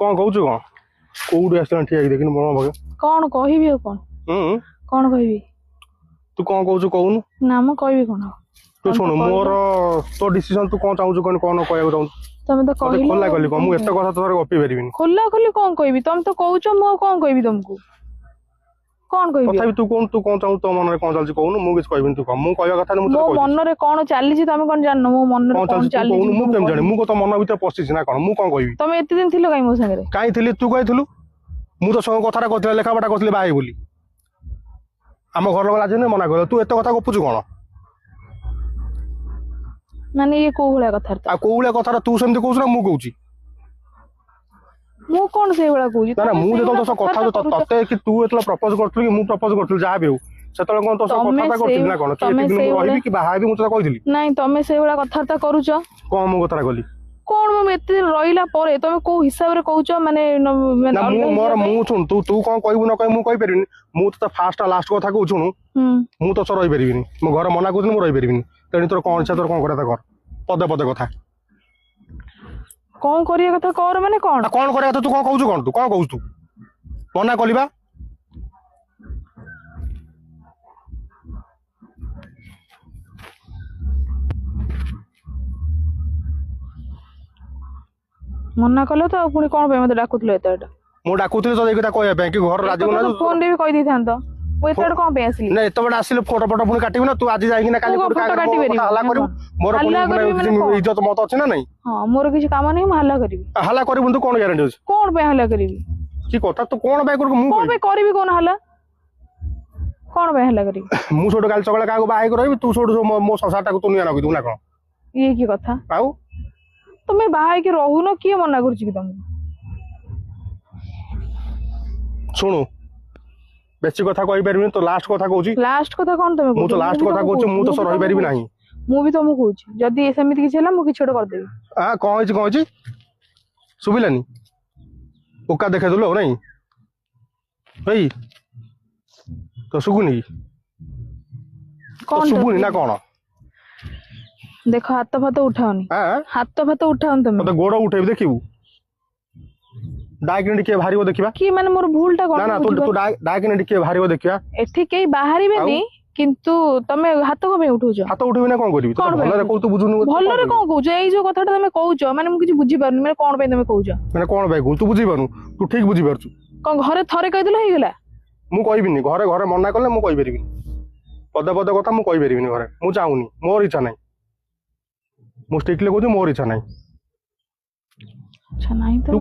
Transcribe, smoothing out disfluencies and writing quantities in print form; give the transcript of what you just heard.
कौन कहू कौन कोउडी आसला ठीक देखिन मो बगे कौन कहबी आ कौन कौन कहबी तू कौन कहू कहूनु ना म कहबी कौन तू सुन मोर तो डिसीजन तू कौन चाहू कौन कौन कहया चाहू तमे तो कहली खोला गली को मु एते कथा तोरे गपी परिबिन खोला खोली कौन कहबी तुम तो कहउछो मो कौन कहबी तुमको कौन कहबी तथापि तू कौन चाहू तो मन रे कौन चलची कहूनु मु किछ कहबिन तू मु कहया कथा मु मो मन रे कौन चालीछि तमे कौन जान मो मन रे कौन चालीछि मु केम जाने मु तो मन भीतर पसिछि ना कोन मु कौन कहबी तमे एते दिन थिलो काई मो संगे रे काई थिली तू कहथिलु मु तो संग कथारा कहथिला लेखा बाटा कहथिले बाई बोली आम घर लोग आज मना कर तू एत कथा गपुचु कौन माने ये को भला कथा आ को भला कथा तू सेमती कहू ना मु कहूची मु कोन से भला कहूची ना मु जे तो कथा तो तते कि तू एतला प्रपोज करथली कि मु प्रपोज करथली जा बेउ सेतले कोन तो कथा करथली ना कोन तू एक दिन रहिबी कि बाहा भी मु तो कहथिली नहीं तमे से भला कथा करूछ कोन मु कथा कहली कोन मु एते दिन रहिला परे तमे को हिसाब रे कहूछ माने मोर मु सुन तू कोन कहबू न कह मु कहि परिबिनी मु तो फास्ट लास्ट कथा कहू छुनु मु तो रहि परिबिनी मो घर मना करथली मु रहि परिबिनी तेणी तोर कौन इच्छा तोर कौन करे कर पदे पदे कथा कौन करिया कथा कर माने कौन कौन करे तू कौन कहू कौन तू कौन कहू तू मना कलिबा मना कलो तो पुणी कौन पे मते डाकुतलो एतडा मु डाकुतले तो एकटा कहया पे कि घर राजी होना फोन रे भी कहि दिथान तो वो एतडा कौन पे आसली ना एत बडा आसिले फोटो फोटो पुणी काटिबी ना तू आज जाई ना काली फोटो काटी परिबी हल्ला करिबू मोर पुणी इज्जत मत अछि ना नहीं हां मोर किछ काम नहीं हल्ला करिबी हल्ला करिबू तू कोन ग्यारंटी अछि कोन पे हल्ला करिबी की कथा तू कोन पे कर मु कोन पे करिबी कोन हल्ला कोन पे हल्ला करिबी मु छोटो काल सगळे काको बाहाई करबी तू छोटो मो संसारटा को तू निया नकि तू ना कोन ये की कथा आउ तुमे बाहाई के रहू न किए मना करछि कि तुम सुनु बेसी कथा कहि परबिनी तो लास्ट कथा कहूची लास्ट कथा कोन तमे मु तो लास्ट कथा कहूची मु तो रहि परबी नाही मु भी तुमको कहूची जदी समिति किछ हला मु किछ छोड़ कर देबी आ कहूची सुबिलानी ओका देखे दलो नहीं भाई तो सुगुनी कौन सुगुनी ना कोन देखो हाथ फात उठाओनी हां हाथ फात उठाओन तुम तो गोड़ उठेब देखिबू डायग्नेट के भारीबो देखिबा की माने मोर भूलटा कोन ना ना तू डायग्नेट के भारीबो देखिबा एठी केई बाहरी बेनी किंतु तमे हाथ को पे उठौछ हाथ उठेबी ना कोन करबी तो भलरे कहू तू बुझुनु भलरे कोन कहूछ एई जो कथाटा तमे कहूछ माने मु किछ बुझी पारनी माने कोन पे तमे कहूछ माने कोन भाई कहू तू बुझी पानु तू ठीक बुझी पारछु कोन घरे थरे कहि देला हे गेला मु कहबिनी घरे घरे मना करले मु कहि परिबिनी पदे पदे कथा मु कहि परिबिनी घरे मु चाहुनी मोर इच्छा नाही मु स्ट्रिक्टली कहू मोर इच्छा नाही अच्छा नहीं तो